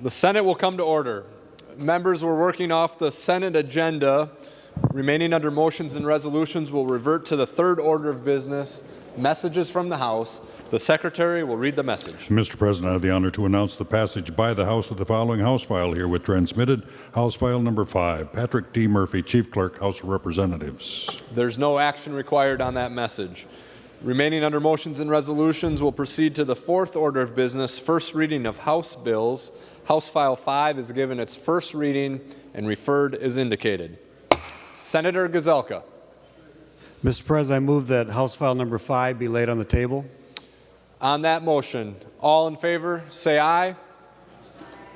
The Senate will come to order. Members, we're working off the Senate agenda. Remaining under motions and resolutions will revert to the third order of business, messages from the House. The Secretary will read the message. Mr. President, I have the honor to announce the passage by the House of the following House file herewith transmitted. House File Number 5, Patrick D. Murphy, Chief Clerk, House of Representatives. There's no action required on that message. Remaining under motions and resolutions will proceed to the fourth order of business, first reading of House bills. House File 5 is given its first reading and referred as indicated. Senator Gazelka. Mr. President, I move that House File Number 5 be laid on the table. On that motion, all in favor, say aye.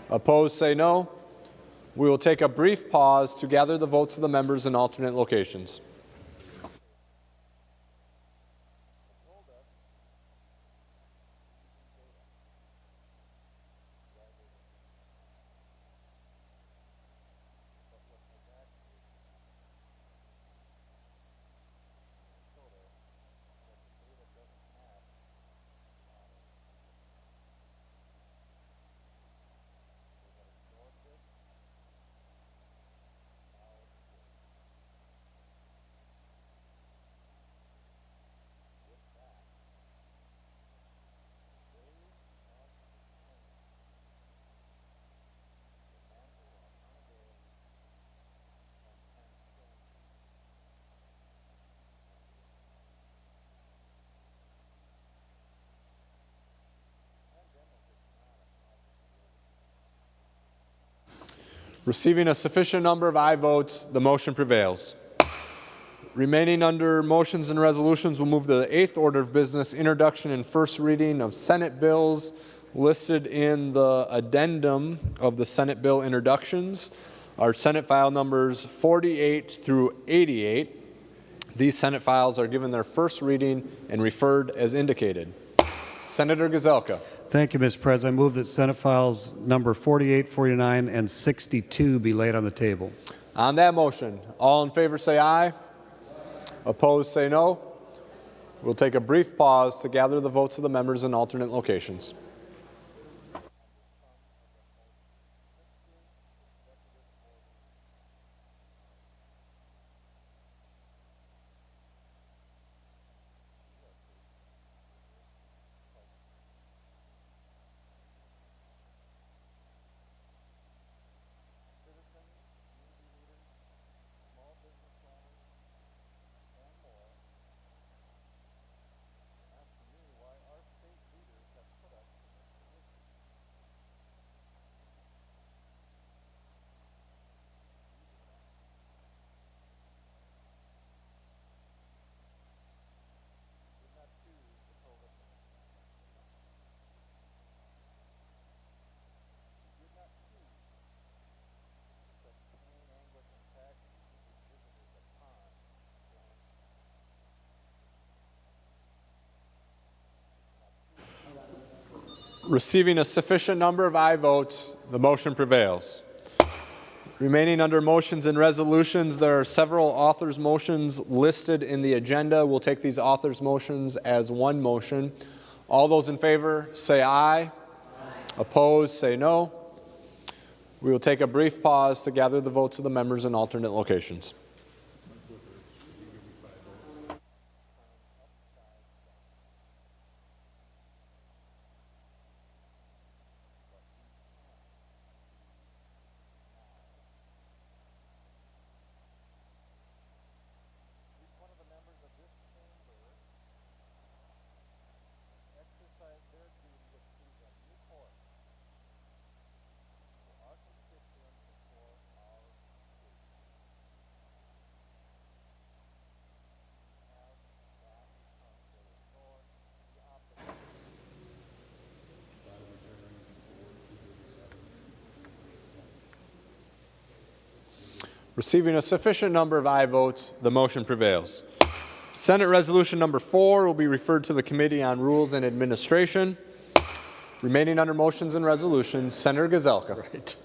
Opposed, say no. We will take a brief pause to gather the votes of the members in alternate locations. Receiving a sufficient number of aye votes, the motion prevails. Remaining under motions and resolutions, we'll move to the eighth order of business, introduction and first reading of Senate bills listed in the addendum of the Senate bill introductions. Our Senate file numbers 48 through 88. These Senate files are given their first reading and referred as indicated. Senator Gazelka. Thank you, Mr. President. I move that Senate Files Number 48, 49, and 62 be laid on the table. On that motion, all in favor say aye. Opposed, say no. We'll take a brief pause to gather the votes of the members in alternate locations. Receiving a sufficient number of aye votes, the motion prevails. Remaining under motions and resolutions, there are several authors' motions listed in the agenda. We'll take these authors' motions as one motion. All those in favor say aye. Opposed, say no. We will take a brief pause to gather the votes of the members in alternate locations. Receiving a sufficient number of aye votes, the motion prevails. Senate Resolution Number 4 will be referred to the Committee on Rules and Administration. Remaining under motions and resolutions, Senator Gazelka.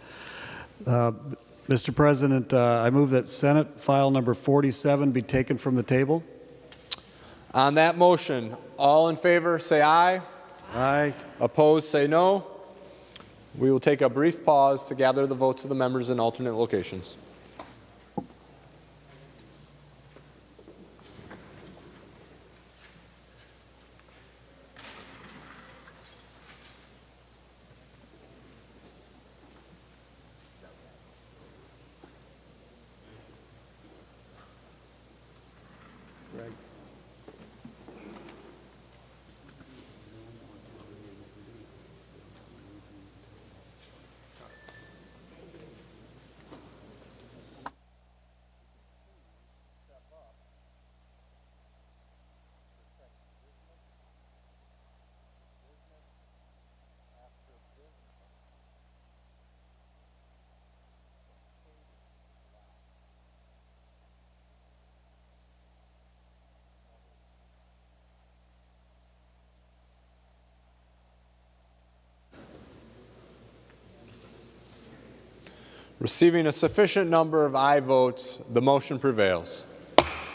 Mr. President, I move that Senate File Number 47 be taken from the table. On that motion, all in favor say aye. Aye. Opposed say no. We will take a brief pause to gather the votes of the members in alternate locations. Receiving a sufficient number of aye votes, the motion prevails.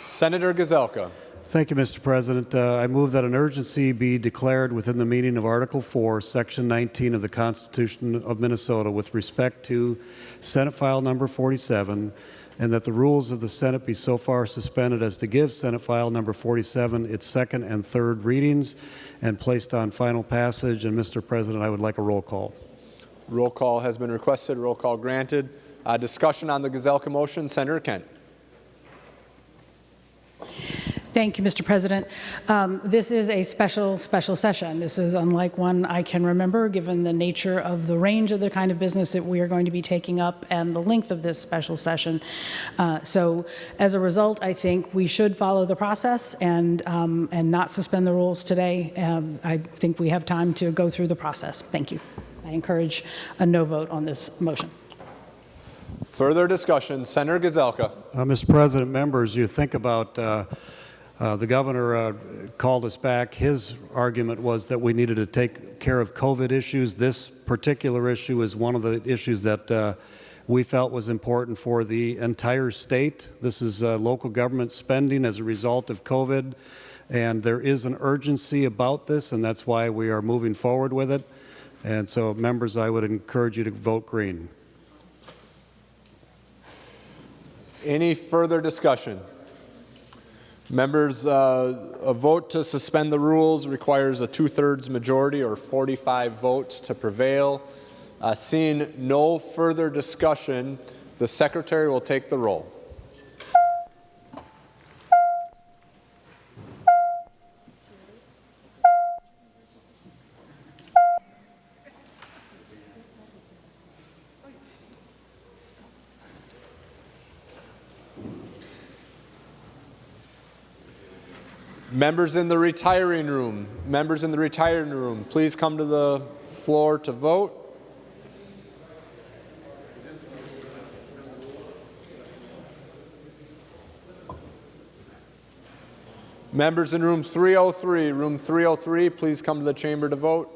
Senator Gazelka. Thank you, Mr. President. I move that an urgency be declared within the meaning of Article 4, Section 19 of the Constitution of Minnesota with respect to Senate File Number 47, and that the rules of the Senate be so far suspended as to give Senate File Number 47 its second and third readings and placed on final passage. And, Mr. President, I would like a roll call. Roll call has been requested. Roll call granted. Discussion on the Gazelka motion. Senator Kent. Thank you, Mr. President. This is a special session. This is unlike one I can remember, given the nature of the range of the kind of business that we are going to be taking up and the length of this special session. So as a result, I think we should follow the process and not suspend the rules today. I think we have time to go through the process. Thank you. I encourage a no vote on this motion. Further discussion. Senator Gazelka. Mr. President, members, you think about the governor called us back. His argument was that we needed to take care of COVID issues. This particular issue is one of the issues that we felt was important for the entire state. This is local government spending as a result of COVID, and there is an urgency about this, and that's why we are moving forward with it. And so, members, I would encourage you to vote green. Any further discussion? Members, a vote to suspend the rules requires a 2/3 majority or 45 votes to prevail. Seeing no further discussion, the Secretary will take the roll. Members in the retiring room, please come to the floor to vote. Members in room 303, please come to the chamber to vote.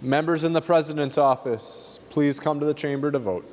Members in the President's office, please come to the chamber to vote.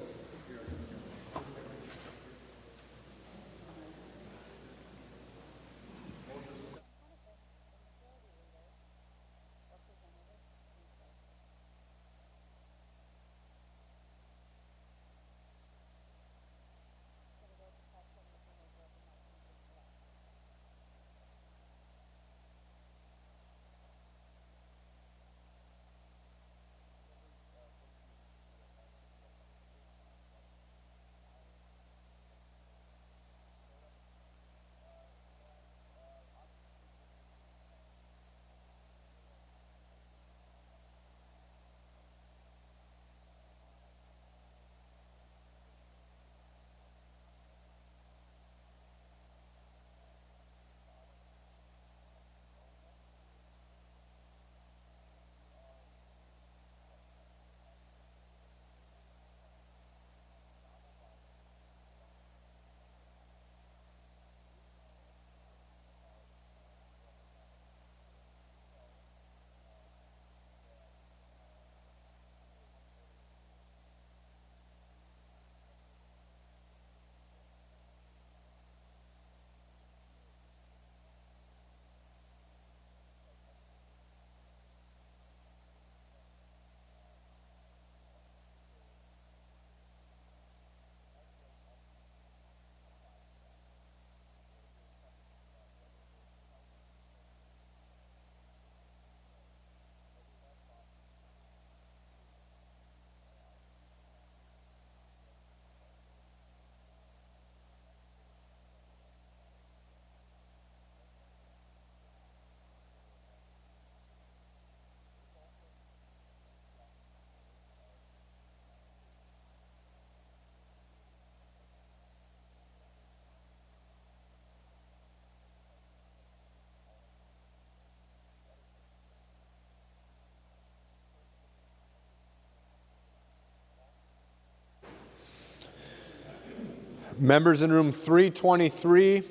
Members in room 323,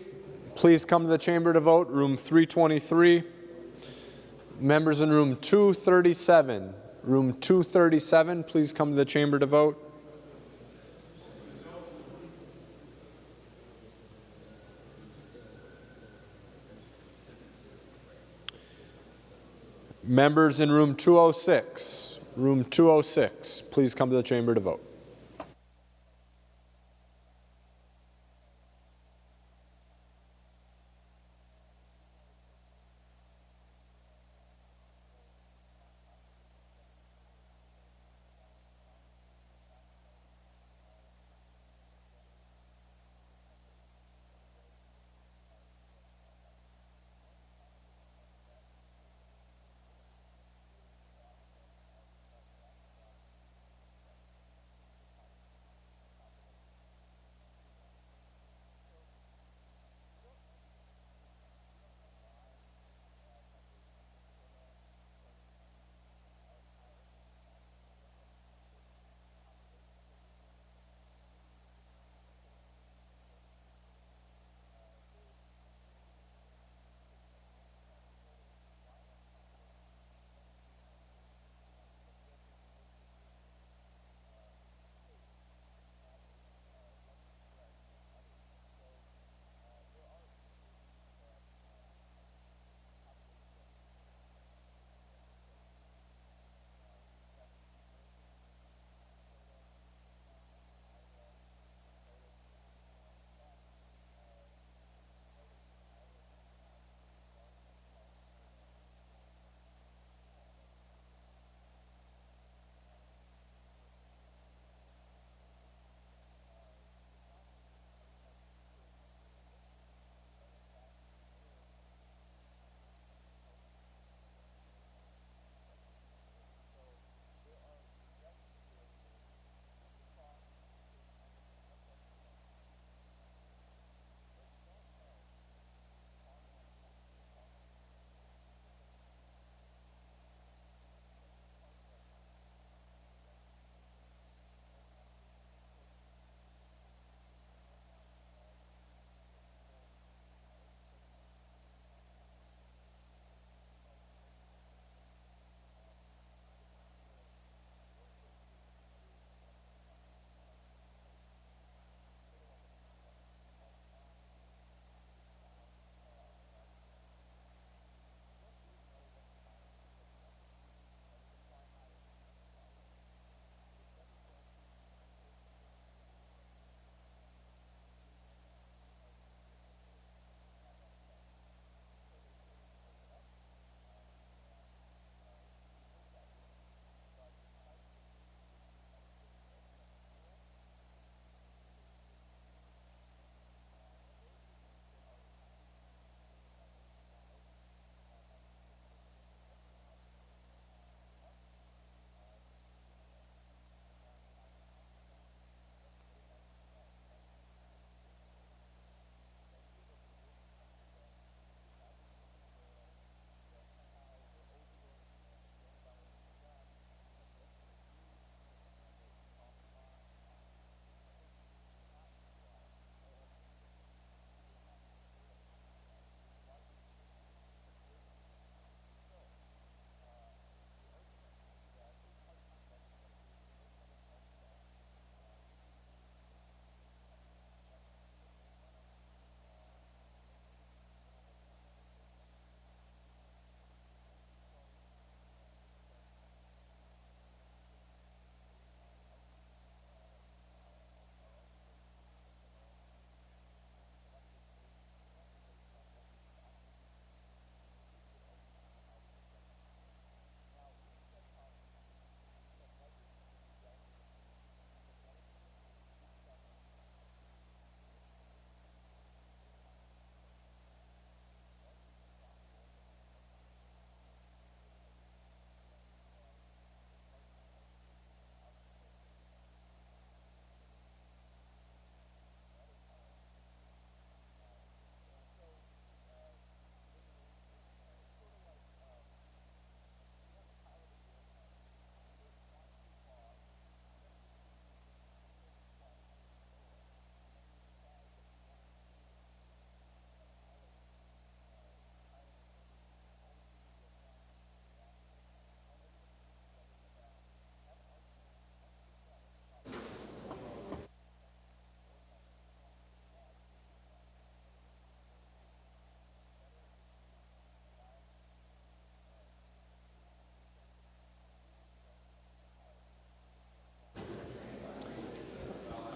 please come to the chamber to vote. Room 323. Members in room 237, please come to the chamber to vote. Members in room 206, please come to the chamber to vote.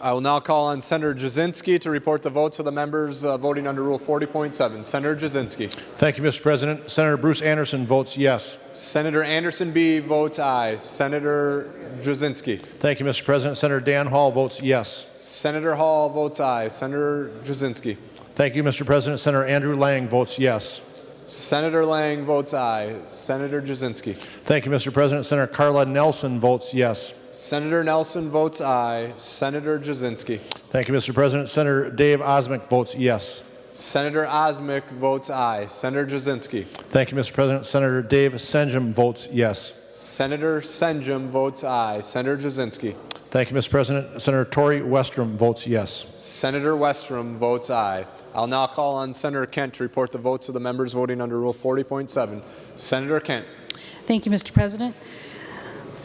I will now call on Senator Jasinski to report the votes of the members voting under Rule 40.7. Senator Jasinski. Thank you, Mr. President. Senator Bruce Anderson votes yes. Senator Anderson B. votes aye. Senator Jasinski. Thank you, Mr. President. Senator Dan Hall votes yes. Senator Hall votes aye. Senator Jasinski. Thank you, Mr. President. Senator Andrew Lang votes yes. Senator Lang votes aye. Senator Jasinski. Thank you, Mr. President. Senator Carla Nelson votes yes. Senator Nelson votes aye. Senator Jasinski. Thank you, Mr. President. Senator Dave Osmek votes yes. Senator Osmek votes aye. Senator Jasinski. Thank you, Mr. President. Senator Dave Senjum votes yes. Senator Senjum votes aye. Senator Jasinski. Thank you, Mr. President. Senator Tory Westrom votes yes. Senator Westrom votes aye. I'll now call on Senator Kent to report the votes of the members voting under Rule 40.7. Senator Kent. Thank you, Mr. President.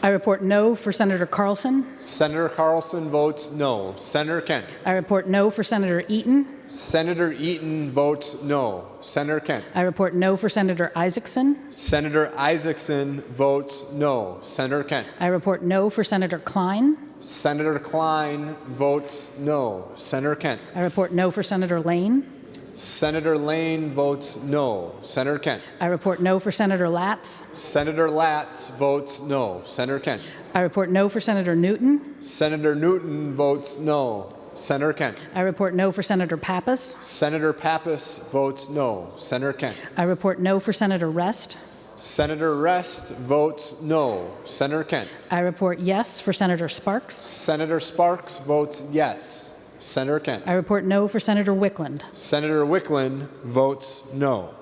I report no for Senator Carlson. Senator Carlson votes no. Senator Kent. I report no for Senator Eaton. Senator Eaton votes no. Senator Kent. I report no for Senator Isaacson. Senator Isaacson votes no. Senator Kent. I report no for Senator Klein. Senator Klein votes no. Senator Kent. I report no for Senator Lane. Senator Lane votes no. Senator Kent. I report no for Senator Latz. Senator Latz votes no. Senator Kent. I report no for Senator Newton. Senator Newton votes no. Senator Kent. I report no for Senator Pappas. Senator Pappas votes no. Senator Kent. I report no for Senator Rest. Senator Rest votes no. Senator Kent. I report yes for Senator Sparks. Senator Sparks votes yes. Senator Kent. I report no for Senator Wickland. Senator Wickland votes no.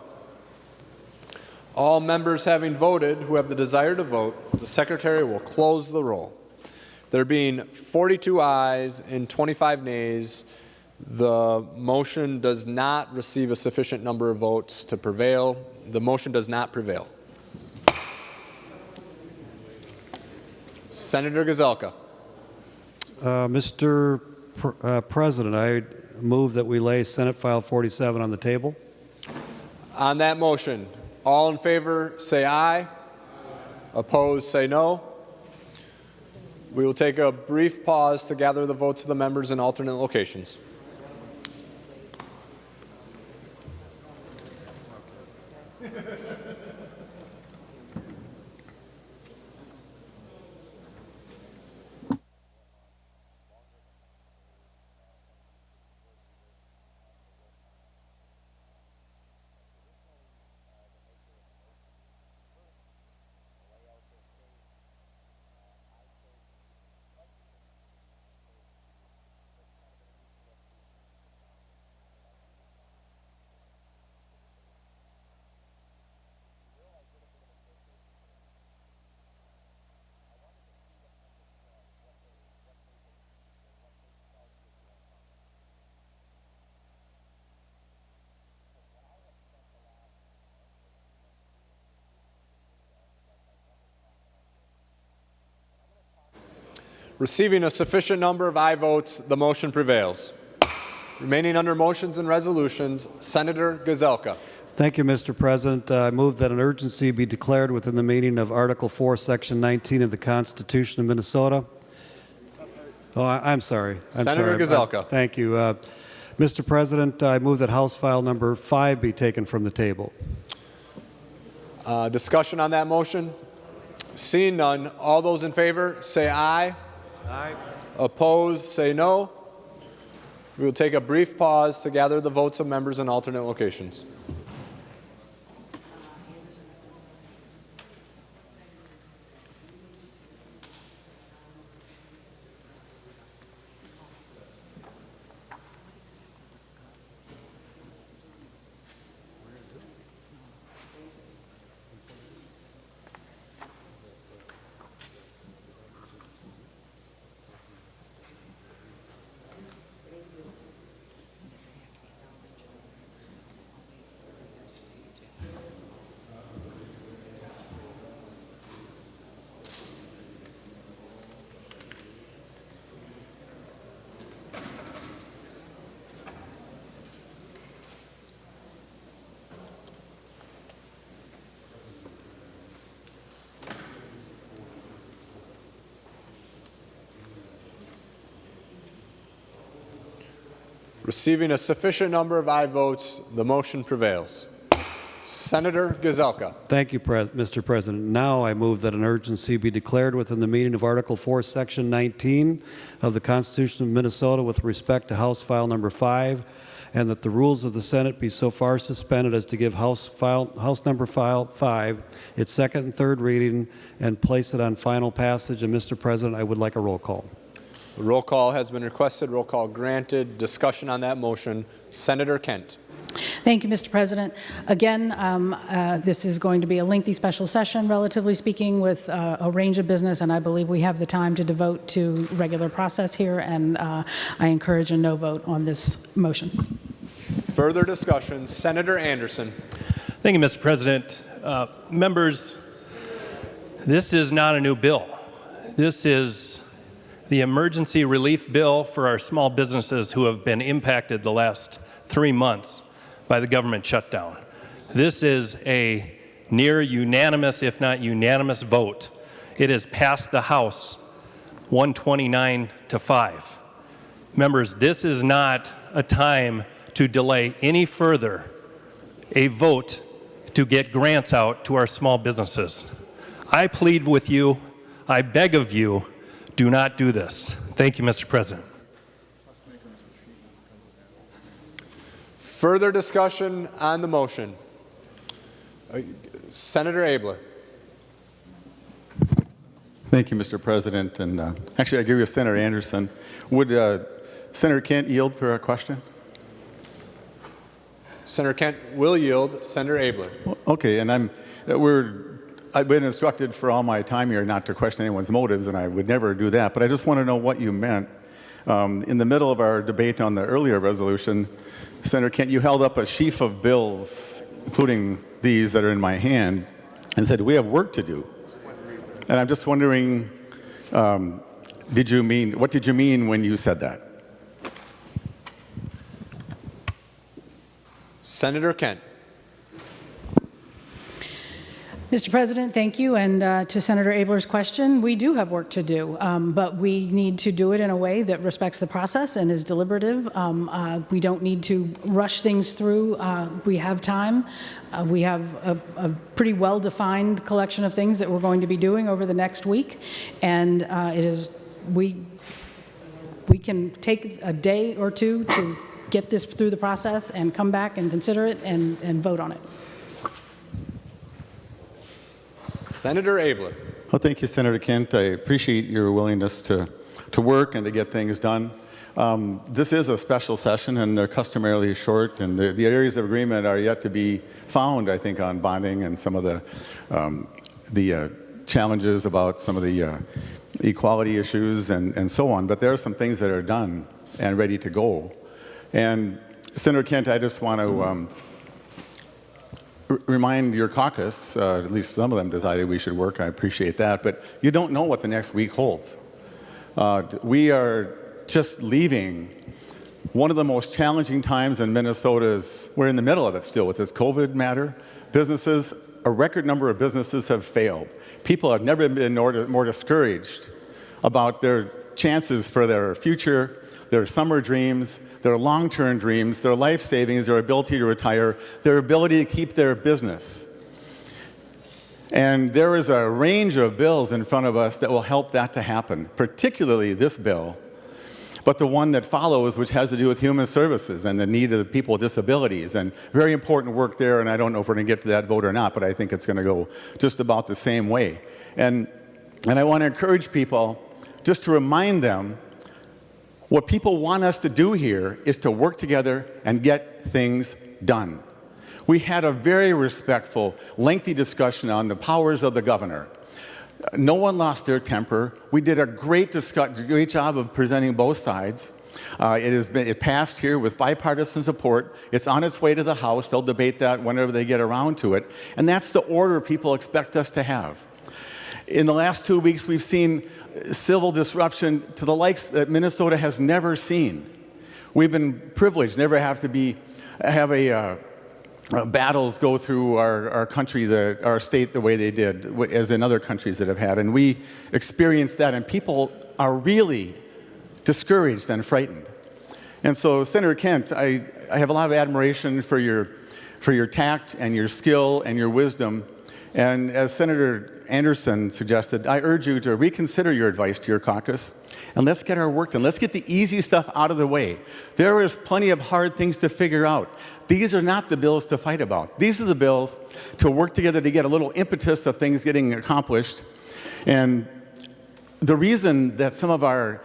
All members having voted who have the desire to vote, the Secretary will close the roll. There being 42 ayes and 25 nays, the motion does not receive a sufficient number of votes to prevail. The motion does not prevail. Senator Gazelka. Mr. President, I move that we lay Senate File 47 on the table. On that motion, all in favor say aye. Opposed say no. We will take a brief pause to gather the votes of the members in alternate locations. Receiving a sufficient number of aye votes, the motion prevails. Remaining under motions and resolutions, Senator Gazelka. Thank you, Mr. President. I move that an urgency be declared within the meaning of Article 4, Section 19 of the Constitution of Minnesota. Oh, I'm sorry. Senator Gazelka. Thank you. Mr. President, I move that House File number 5 be taken from the table. Discussion on that motion? Seeing none, all those in favor say aye. Aye. Opposed say no. We will take a brief pause to gather the votes of members in alternate locations. Receiving a sufficient number of aye votes, the motion prevails. Senator Gazelka. Thank you, Mr. President. Now I move that an urgency be declared within the meaning of Article 4, Section 19 of the Constitution of Minnesota with respect to House File Number 5, and that the rules of the Senate be so far suspended as to give House Number 5 its second and third reading and place it on final passage. And, Mr. President, I would like a roll call. The roll call has been requested. Roll call granted. Discussion on that motion. Senator Kent. Thank you, Mr. President. Again, this is going to be a lengthy special session, relatively speaking, with a range of business, and I believe we have the time to devote to regular process here, and I encourage a no vote on this motion. Further discussion. Senator Anderson. Thank you, Mr. President. Members, this is not a new bill. This is the emergency relief bill for our small businesses who have been impacted the last 3 months by the government shutdown. This is a near unanimous, if not unanimous, vote. It has passed the House 129 to 5. Members, this is not a time to delay any further a vote to get grants out to our small businesses. I plead with you, I beg of you, do not do this. Thank you, Mr. President. Further discussion on the motion. Senator Abler. Thank you, Mr. President. And actually, I agree with Senator Anderson. Would Senator Kent yield for a question? Senator Kent will yield. Senator Abler. Okay, and I've been instructed for all my time here not to question anyone's motives, and I would never do that. But I just want to know what you meant. In the middle of our debate on the earlier resolution, Senator Kent, you held up a sheaf of bills, including these that are in my hand, and said, we have work to do. And I'm just wondering, what did you mean when you said that? Senator Kent. Mr. President, thank you. And to Senator Abler's question, we do have work to do, but we need to do it in a way that respects the process and is deliberative. We don't need to rush things through. We have time. We have a pretty well-defined collection of things that we're going to be doing over the next week, and we can take a day or two to get this through the process and come back and consider it and vote on it. Senator Abler. Well, thank you, Senator Kent. I appreciate your willingness to work and to get things done. This is a special session, and they're customarily short, and the areas of agreement are yet to be found, I think, on bonding and some of the challenges about some of the equality issues and so on. But there are some things that are done and ready to go. And Senator Kent, I just want to remind your caucus, at least some of them decided we should work. I appreciate that. But you don't know what the next week holds. We are just leaving one of the most challenging times in Minnesota's, we're in the middle of it still with this COVID matter. Businesses, a record number of businesses have failed. People have never been more discouraged about their chances for their future, their summer dreams, their long-term dreams, their life savings, their ability to retire, their ability to keep their business. And there is a range of bills in front of us that will help that to happen, particularly this bill, but the one that follows, which has to do with human services and the need of the people with disabilities, and very important work there, and I don't know if we're going to get to that vote or not, but I think it's going to go just about the same way. And I want to encourage people just to remind them what people want us to do here is to work together and get things done. We had a very respectful, lengthy discussion on the powers of the governor. No one lost their temper. We did a great job of presenting both sides. It passed here with bipartisan support. It's on its way to the House. They'll debate that whenever they get around to it. And that's the order people expect us to have. In the last 2 weeks, we've seen civil disruption to the likes that Minnesota has never seen. We've been privileged, never have battles go through our country, our state, the way they did, as in other countries that have had. And we experienced that, and people are really discouraged and frightened. And so, Senator Kent, I have a lot of admiration for your tact and your skill and your wisdom. And as Senator Anderson suggested, I urge you to reconsider your advice to your caucus, and let's get our work done. Let's get the easy stuff out of the way. There is plenty of hard things to figure out. These are not the bills to fight about. These are the bills to work together to get a little impetus of things getting accomplished. And the reason that some of our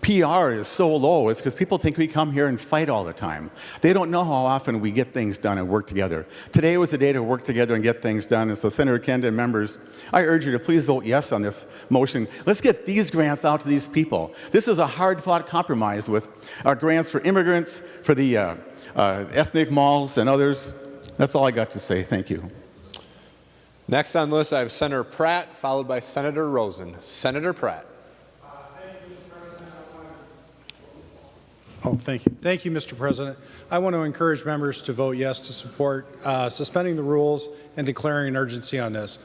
PR is so low is because people think we come here and fight all the time. They don't know how often we get things done and work together. Today was a day to work together and get things done. And so, Senator Kent and members, I urge you to please vote yes on this motion. Let's get these grants out to these people. This is a hard-fought compromise with our grants for immigrants, for the ethnic malls and others. That's all I got to say. Thank you. Next on the list, I have Senator Pratt, followed by Senator Rosen. Senator Pratt. Thank you. Thank you, Mr. President. I want to encourage members to vote yes to support suspending the rules and declaring an urgency on this.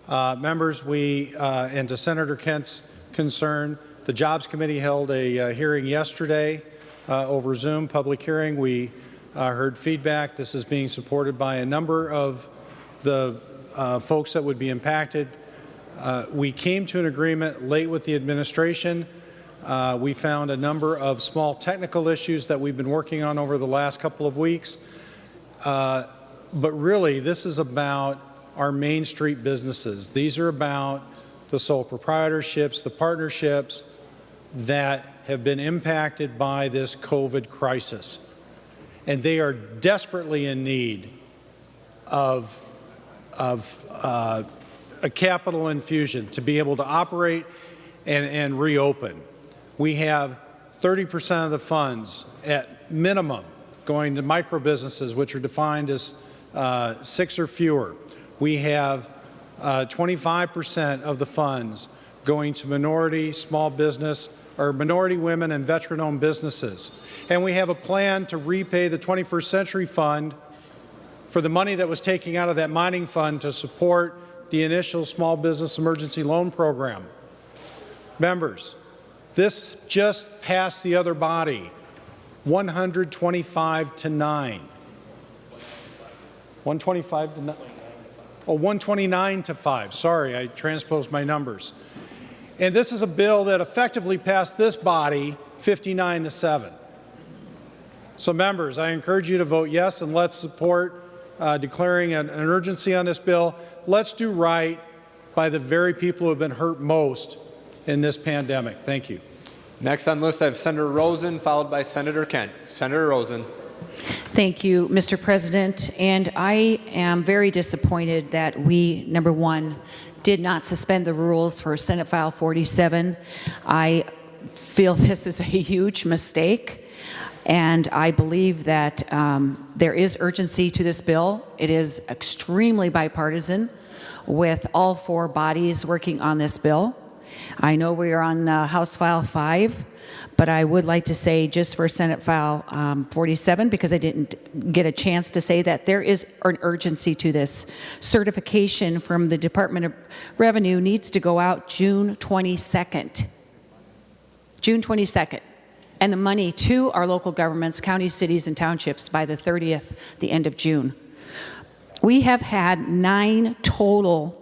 Members, and to Senator Kent's concern, the Jobs Committee held a hearing yesterday over Zoom, public hearing. We heard feedback. This is being supported by a number of the folks that would be impacted. We came to an agreement late with the administration. We found a number of small technical issues that we've been working on over the last couple of weeks. But really, this is about our Main Street businesses. These are about the sole proprietorships, the partnerships that have been impacted by this COVID crisis. And they are desperately in need of a capital infusion to be able to operate and reopen. We have 30% of the funds at minimum going to micro businesses, which are defined as 6 or fewer. We have 25% of the funds going to minority small business or minority women and veteran-owned businesses. And we have a plan to repay the 21st Century Fund for the money that was taken out of that mining fund to support the initial Small Business Emergency Loan Program. Members, this just passed the other body, 125 to 9. 125 to 9. Oh, 129 to 5. Sorry, I transposed my numbers. And this is a bill that effectively passed this body 59 to 7. So, members, I encourage you to vote yes, and let's support declaring an urgency on this bill. Let's do right by the very people who have been hurt most in this pandemic. Thank you. Next on the list, I have Senator Rosen, followed by Senator Kent. Senator Rosen. Thank you, Mr. President. And I am very disappointed that we, number one, did not suspend the rules for Senate File 47. I feel this is a huge mistake, and I believe that there is urgency to this bill. It is extremely bipartisan, with all 4 bodies working on this bill. I know we are on House File 5, but I would like to say just for Senate File 47, because I didn't get a chance to say that there is an urgency to this. Certification from the Department of Revenue needs to go out June 22nd. June 22nd. And the money to our local governments, counties, cities, and townships by the 30th, the end of June. We have had 9 total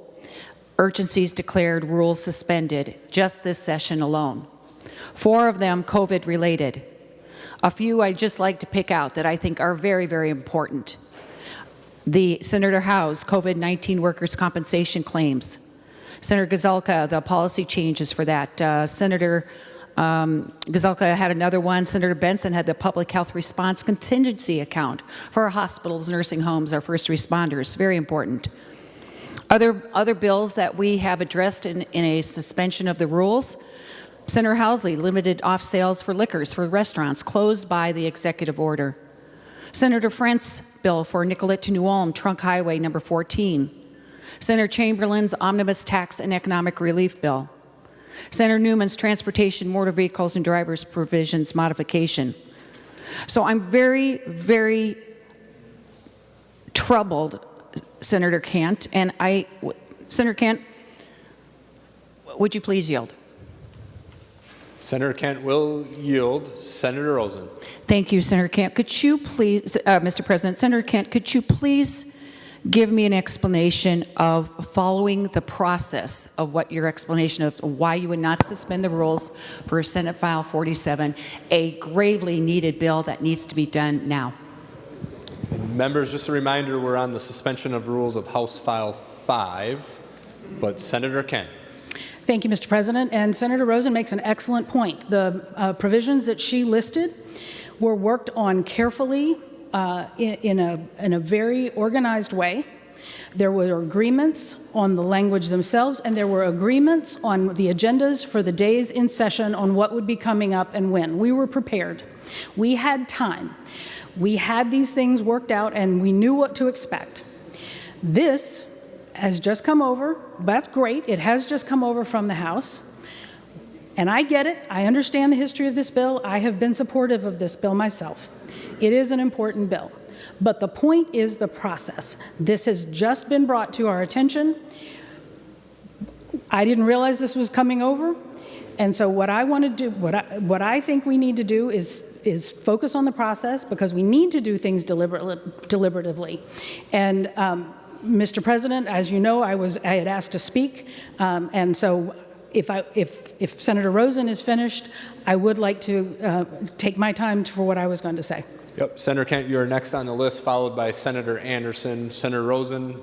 urgencies declared, rules suspended, just this session alone. 4 of them COVID-related. A few I'd just like to pick out that I think are very, very important. The Senator Howe's COVID-19 workers' compensation claims. Senator Gazelka, the policy changes for that. Senator Gazelka had another one. Senator Benson had the public health response contingency account for our hospitals, nursing homes, our first responders. Very important. Other bills that we have addressed in a suspension of the rules. Senator Housley, limited off sales for liquors for restaurants, closed by the executive order. Senator Frent's bill for Nicollet to New Ulm, Trunk Highway number 14. Senator Chamberlain's omnibus tax and economic relief bill. Senator Newman's transportation, motor vehicles, and drivers provisions modification. So I'm very, very troubled, Senator Kent, and Senator Kent, would you please yield? Senator Kent will yield. Senator Rosen. Thank you, Senator Kent. Could you please, Mr. President, Senator Kent, could you please give me an explanation of following the process of what your explanation of why you would not suspend the rules for Senate File 47, a gravely needed bill that needs to be done now? Members, just a reminder, we're on the suspension of rules of House File 5, but Senator Kent. Thank you, Mr. President. And Senator Rosen makes an excellent point. The provisions that she listed were worked on carefully in a very organized way. There were agreements on the language themselves, and there were agreements on the agendas for the days in session on what would be coming up and when. We were prepared. We had time. We had these things worked out, and we knew what to expect. This has just come over. That's great. It has just come over from the House. And I get it. I understand the history of this bill. I have been supportive of this bill myself. It is an important bill. But the point is the process. This has just been brought to our attention. I didn't realize this was coming over. And so what I want to do, what I think we need to do is focus on the process, because we need to do things deliberatively. And Mr. President, as you know, I had asked to speak, and so if Senator Rosen is finished, I would like to take my time for what I was going to say. Yep, Senator Kent, you're next on the list, followed by Senator Anderson. Senator Rosen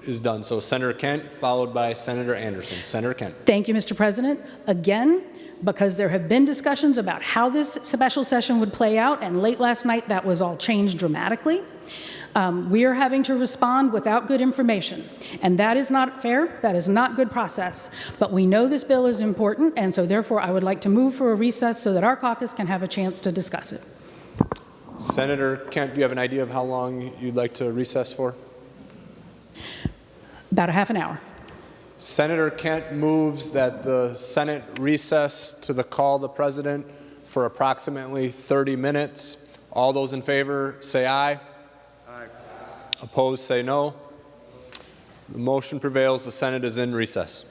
is done. So Senator Kent, followed by Senator Anderson. Senator Kent. Thank you, Mr. President. Again, because there have been discussions about how this special session would play out, and late last night that was all changed dramatically. We are having to respond without good information, and that is not fair. That is not good process. But we know this bill is important, and so therefore I would like to move for a recess so that our caucus can have a chance to discuss it. Senator Kent, do you have an idea of how long you'd like to recess for? About a half an hour. Senator Kent moves that the Senate recess to the call of the President for approximately 30 minutes. All those in favor say aye. Aye. Opposed say no. The motion prevails. The Senate is in recess.